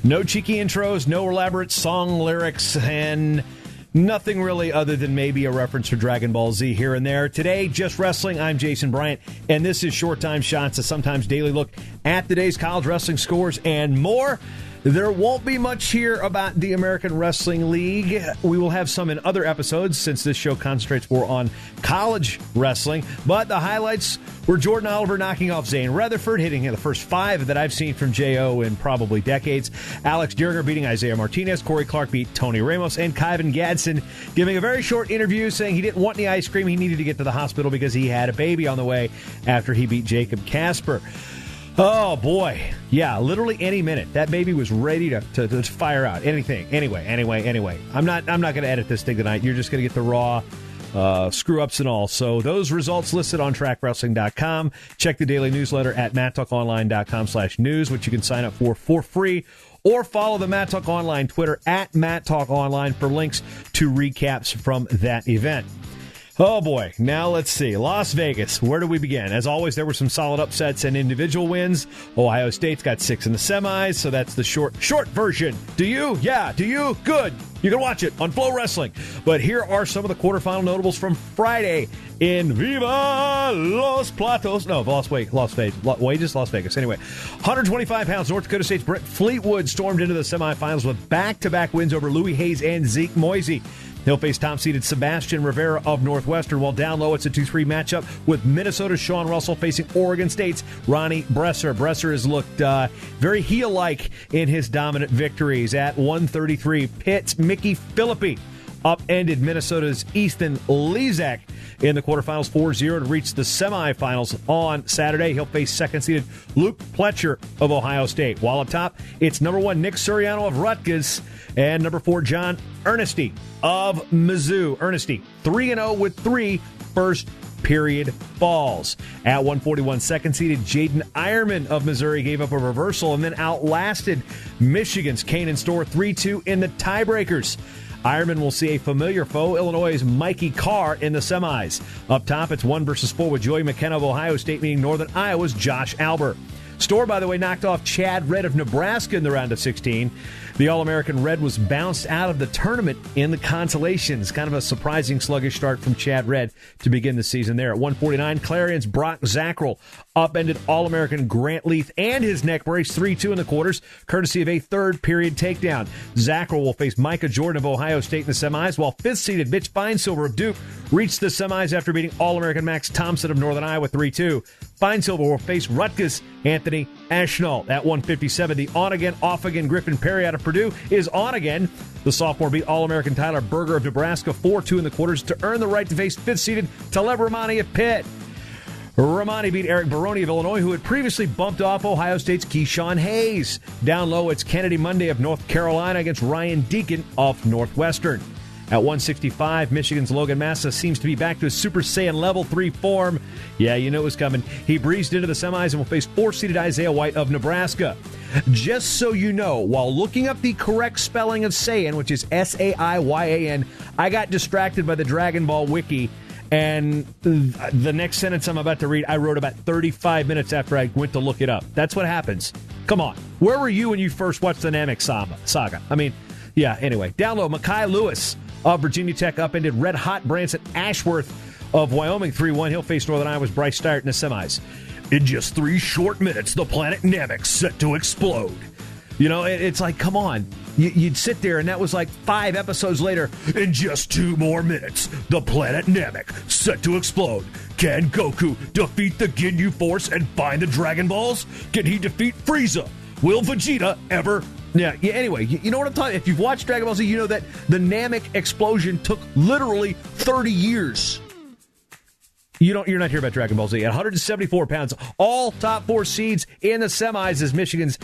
No cheeky intros, no elaborate song lyrics, and nothing really other than maybe a reference to Dragon Ball Z here and there. Today, Just Wrestling. I'm Jason Bryant, and this is Short Time Shots, a sometimes daily look at the day's college wrestling scores and more. There won't be much here about the American Wrestling League. We will have some in other episodes since this show concentrates more on college wrestling. But the highlights were Jordan Oliver knocking off Zane Rutherford, hitting the first 5 that I've seen from J.O. in probably decades. Alex Dieringer beating Isaiah Martinez. Corey Clark beat Tony Ramos. And Kyvan Gadsden giving a very short interview saying he didn't want any ice cream. He needed to get to the hospital because he had a baby on the way after he beat Jacob Casper. Oh, boy. Yeah, literally any minute. That baby was ready to fire out. Anything. Anyway. I'm not going to edit this thing tonight. You're just going to get the raw screw-ups and all. So those results listed on trackwrestling.com. Check the daily newsletter at matttalkonline.com/news, which you can sign up for free. Or follow the Matt Talk Online Twitter at Matt Talk Online for links to recaps from that event. Oh, boy. Now let's see. Las Vegas. Where do we begin? As always, there were some solid upsets and individual wins. Ohio State's got 6 in the semis, so that's the short version. Do you? Yeah. Do you? Good. You can watch it on Flow Wrestling. But here are some of the quarterfinal notables from Friday in Viva Los Platos. No, Las Vegas. Anyway, 125 pounds. North Dakota State's Brett Fleetwood stormed into the semifinals with back-to-back wins over Louis Hayes and Zeke Moisey. He'll face top-seeded Sebastian Rivera of Northwestern, while down low it's a 2-3 matchup with Minnesota's Sean Russell facing Oregon State's Ronnie Bresser. Bresser has looked very heel-like in his dominant victories. At 133, Pitt's Mickey Philippi upended Minnesota's Ethan Lezak in the quarterfinals 4-0 to reach the semifinals on Saturday. He'll face second-seeded Luke Pletcher of Ohio State. While up top, it's number 1 Nick Suriano of Rutgers and number 4 John Ernesty of Mizzou. Ernesty 3-0 with 3 first-period falls. At 141, second-seeded Jaden Ironman of Missouri gave up a reversal and then outlasted Michigan's Kanan Storr 3-2 in the tiebreakers. Ironman will see a familiar foe, Illinois' Mikey Carr, in the semis. Up top, it's 1 versus 4 with Joey McKenna of Ohio State meeting Northern Iowa's Josh Albert. Storr, by the way, knocked off Chad Redd of Nebraska in the round of 16. The All-American Red was bounced out of the tournament in the consolations. Kind of a surprising sluggish start from Chad Redd to begin the season there. At 149, Clarion's Brock Zackrell upended All-American Grant Leith and his neck brace 3-2 in the quarters, courtesy of a third-period takedown. Zackrell will face Micah Jordan of Ohio State in the semis, while fifth-seeded Mitch Finesilver of Duke reached the semis after beating All-American Max Thompson of Northern Iowa 3-2. Finesilver will face Rutgers' Anthony Ashnault. At 157, the on-again, off-again Griffin Perry out of Purdue is on again. The sophomore beat All-American Tyler Berger of Nebraska 4-2 in the quarters to earn the right to face fifth-seeded Taleb Ramani of Pitt. Ramani beat Eric Baroni of Illinois, who had previously bumped off Ohio State's Keyshawn Hayes. Down low, it's Kennedy Monday of North Carolina against Ryan Deacon of Northwestern. At 165, Michigan's Logan Massa seems to be back to his Super Saiyan Level 3 form. Yeah, you know it was coming. He breezed into the semis and will face 4-seeded Isaiah White of Nebraska. Just so you know, while looking up the correct spelling of Saiyan, which is S-A-I-Y-A-N, I got distracted by the Dragon Ball wiki, and the next sentence I'm about to read, I wrote about 35 minutes after I went to look it up. That's what happens. Come on. Where were you when you first watched the Namek Saga? I mean, yeah, anyway. Down low, Mekhi Lewis of Virginia Tech upended Red Hot Branson Ashworth of Wyoming 3-1. He'll face Northern Iowa's Bryce Start in the semis. In just 3 short minutes, the planet Namek set to explode. You know, it's like, come on. You'd sit there, and that was like 5 episodes later. In just 2 more minutes, the planet Namek set to explode. Can Goku defeat the Ginyu Force and find the Dragon Balls? Can he defeat Frieza? Will Vegeta ever... Yeah, anyway, you know what I'm talking about. If you've watched Dragon Ball Z, you know that the Namek explosion took literally 30 years. You're not here about Dragon Ball Z. At 174 pounds, all top 4 seeds in the semis as Michigan's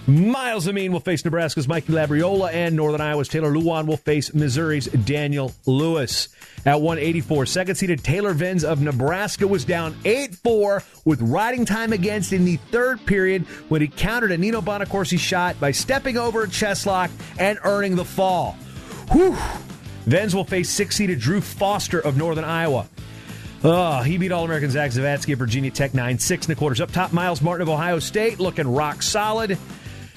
Miles Amin will face Nebraska's Mikey Labriola, and Northern Iowa's Taylor Luan will face Missouri's Daniel Lewis. At 184, second-seeded Taylor Venz of Nebraska was down 8-4 with riding time against in the third period when he countered a Nino Bonacorsi shot by stepping over a chest lock and earning the fall. Whew! Venz will face sixth-seeded Drew Foster of Northern Iowa. He beat All-American Zach Zavatsky of Virginia Tech 9-6 in the quarters. Up top, Miles Martin of Ohio State looking rock solid.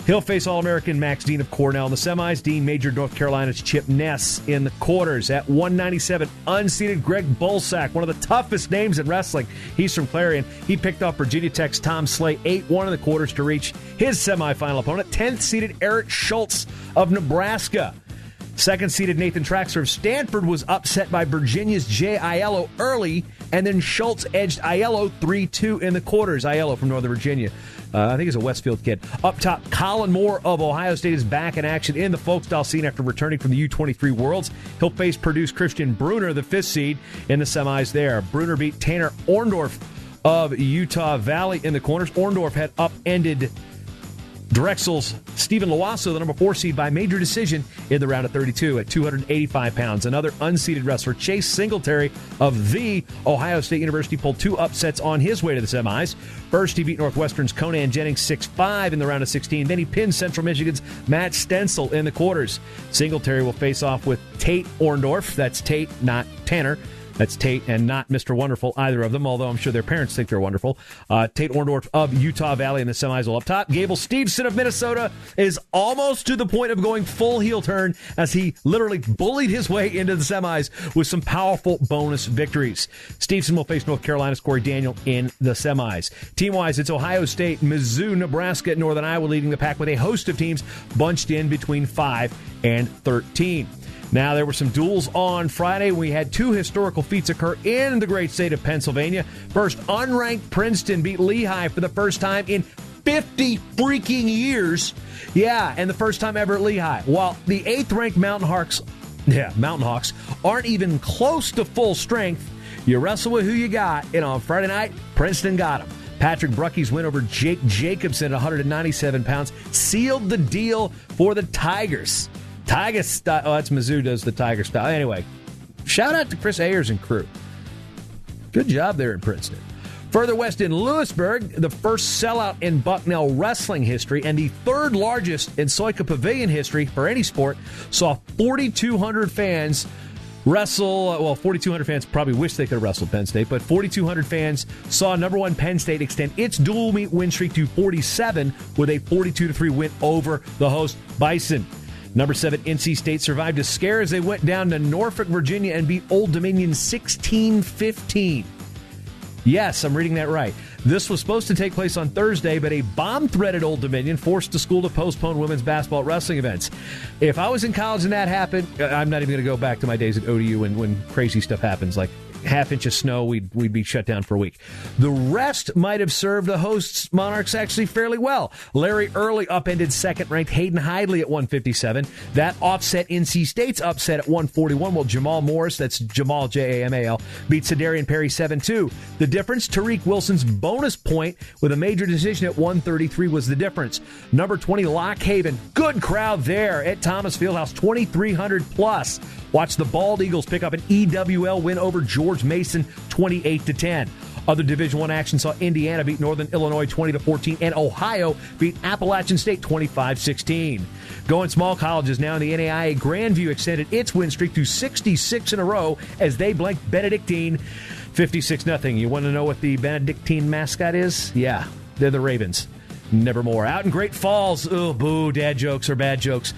He'll face All-American Max Dean of Cornell in the semis. Dean majored North Carolina's Chip Ness in the quarters. At 197, unseeded Greg Bolsack, one of the toughest names in wrestling. He's from Clarion. He picked off Virginia Tech's Tom Slay 8-1 in the quarters to reach his semifinal opponent, 10th-seeded Eric Schultz of Nebraska. Second-seeded Nathan Traxler of Stanford was upset by Virginia's Jay Aiello early, and then Schultz edged Aiello 3-2 in the quarters. Aiello from Northern Virginia. I think he's a Westfield kid. Up top, Colin Moore of Ohio State is back in action in the folk style scene after returning from the U23 Worlds. He'll face Purdue's Christian Bruner, the 5th seed, in the semis there. Bruner beat Tanner Orndorff of Utah Valley in the corners. Orndorff had upended Drexel's Stephen Loasso, the number 4 seed, by major decision in the round of 32 at 285 pounds. Another unseeded wrestler, Chase Singletary of the Ohio State University, pulled 2 upsets on his way to the semis. First, he beat Northwestern's Conan Jennings 6-5 in the round of 16. Then he pinned Central Michigan's Matt Stencil in the quarters. Singletary will face off with Tate Orndorff. That's Tate, not Tanner. That's Tate and not Mr. Wonderful, either of them, although I'm sure their parents think they're wonderful. Tate Orndorff of Utah Valley in the semis will up top. Gable Steveson of Minnesota is almost to the point of going full heel turn as he literally bullied his way into the semis with some powerful bonus victories. Steveson will face North Carolina's Corey Daniel in the semis. Team-wise, it's Ohio State, Mizzou, Nebraska, and Northern Iowa leading the pack with a host of teams bunched in between 5 and 13. Now, there were some duels on Friday. We had 2 historical feats occur in the great state of Pennsylvania. First, unranked Princeton beat Lehigh for the first time in 50 freaking years. Yeah, and the first time ever at Lehigh. While the 8th-ranked Mountain Hawks aren't even close to full strength, you wrestle with who you got, and on Friday night, Princeton got them. Patrick Brucky's win over Jake Jacobson at 197 pounds sealed the deal for the Tigers. Tiger style. Oh, that's Mizzou does the Tiger style. Anyway, shout out to Chris Ayers and crew. Good job there in Princeton. Further west in Lewisburg, the first sellout in Bucknell wrestling history and the 3rd largest in Soika Pavilion history for any sport saw 4,200 fans wrestle. Well, 4,200 fans probably wish they could have wrestled Penn State, but 4,200 fans saw number 1 Penn State extend its dual meet win streak to 47 with a 42-3 win over the host Bison. Number 7, NC State survived a scare as they went down to Norfolk, Virginia, and beat Old Dominion 16-15. Yes, I'm reading that right. This was supposed to take place on Thursday, but a bomb threat at Old Dominion forced the school to postpone women's basketball wrestling events. If I was in college and that happened, I'm not even going to go back to my days at ODU when crazy stuff happens, like half-inch of snow, we'd be shut down for a week. The rest might have served the hosts' Monarchs actually fairly well. Larry Early upended 2nd-ranked Hayden Hidley at 157. That offset NC State's upset at 141, while Jamal Morris, that's Jamal, Jamal, beat Cedarian Perry 7-2. The difference, Tariq Wilson's bonus point with a major decision at 133 was the difference. Number 20, Lock Haven, good crowd there at Thomas Fieldhouse, 2,300 plus. Watch the Bald Eagles pick up an EWL win over George Mason, 28-10. Other Division I action saw Indiana beat Northern Illinois 20-14, and Ohio beat Appalachian State 25-16. Going small colleges now in the NAIA, Grandview extended its win streak to 66 in a row as they blanked Benedictine 56-0. You want to know what the Benedictine mascot is? Yeah, they're the Ravens. Nevermore. Out in Great Falls, boo, dad jokes are bad jokes.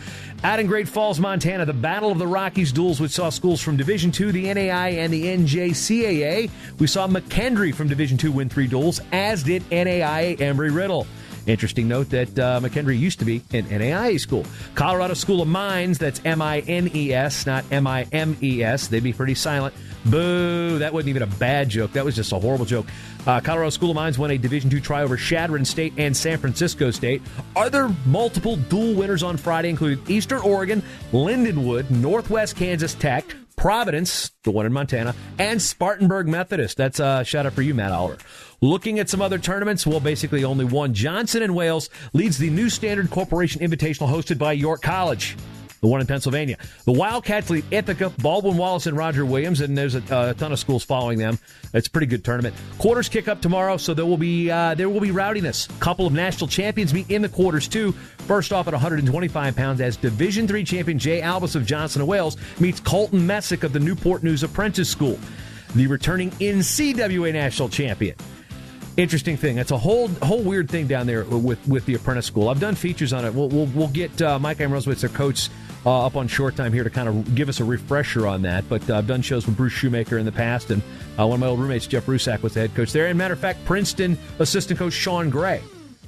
Out in Great Falls, Montana, the Battle of the Rockies duels, which saw schools from Division II, the NAI, and the NJCAA. We saw McKendree from Division II win 3 duels, as did NAIA Embry-Riddle. Interesting note that McKendree used to be an NAIA school. Colorado School of Mines, that's M-I-N-E-S, not M-I-M-E-S. They'd be pretty silent. Boo, that wasn't even a bad joke. That was just a horrible joke. Colorado School of Mines won a Division II try over Chadron State and San Francisco State. Other multiple dual winners on Friday included Eastern Oregon, Lindenwood, Northwest Kansas Tech, Providence, the one in Montana, and Spartanburg Methodist. That's a shout out for you, Matt Oliver. Looking at some other tournaments, well, basically only one. Johnson & Wales leads the New Standard Corporation Invitational hosted by York College, the one in Pennsylvania. The Wildcats lead Ithaca, Baldwin Wallace, and Roger Williams, and there's a ton of schools following them. It's a pretty good tournament. Quarters kick up tomorrow, so there will be rowdiness. A couple of national champions meet in the quarters, too. First off at 125 pounds as Division III champion Jay Albus of Johnson & Wales meets Colton Messick of the Newport News Apprentice School, the returning NCWA national champion. Interesting thing. That's a whole weird thing down there with the Apprentice School. I've done features on it. We'll get Mike Amrosowitz, their coach, up on Short Time here to kind of give us a refresher on that. But I've done shows with Bruce Shoemaker in the past, and one of my old roommates, Jeff Rusak, was the head coach there. And matter of fact, Princeton assistant coach Sean Gray,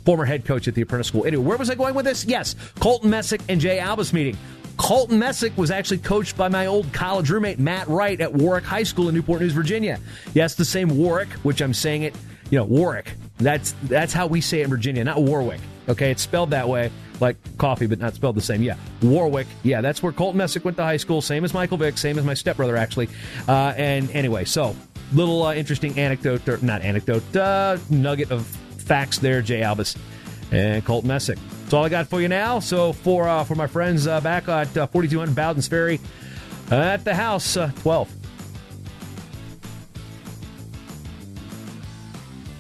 former head coach at the Apprentice School. Anyway, where was I going with this? Yes, Colton Messick and Jay Albus meeting. Colton Messick was actually coached by my old college roommate, Matt Wright, at Warwick High School in Newport News, Virginia. Yes, the same Warwick, which I'm saying it, Warwick. That's how we say it in Virginia, not Warwick. Okay, it's spelled that way, like coffee, but not spelled the same. Yeah, Warwick. Yeah, that's where Colton Messick went to high school. Same as Michael Vick, same as my stepbrother, actually. And anyway, so little interesting nugget of facts there, Jay Albus and Colton Messick. That's all I got for you now. So for my friends back at 4200 Bowden's Ferry at the house, 12.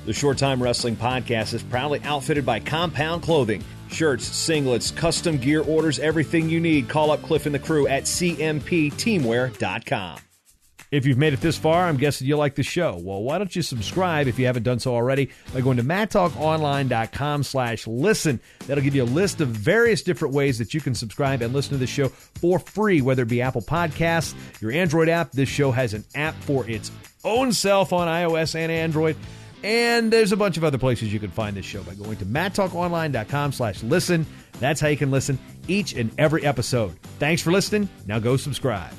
The Short Time Wrestling Podcast is proudly outfitted by Compound Clothing. Shirts, singlets, custom gear orders, everything you need. Call up Cliff and the crew at cmpteamwear.com. If you've made it this far, I'm guessing you like the show. Well, why don't you subscribe if you haven't done so already by going to madtalkonline.com/listen. That'll give you a list of various different ways that you can subscribe and listen to the show for free, whether it be Apple Podcasts, your Android app. This show has an app for its own self on iOS and Android. And there's a bunch of other places you can find this show by going to madtalkonline.com/listen. That's how you can listen each and every episode. Thanks for listening. Now go subscribe.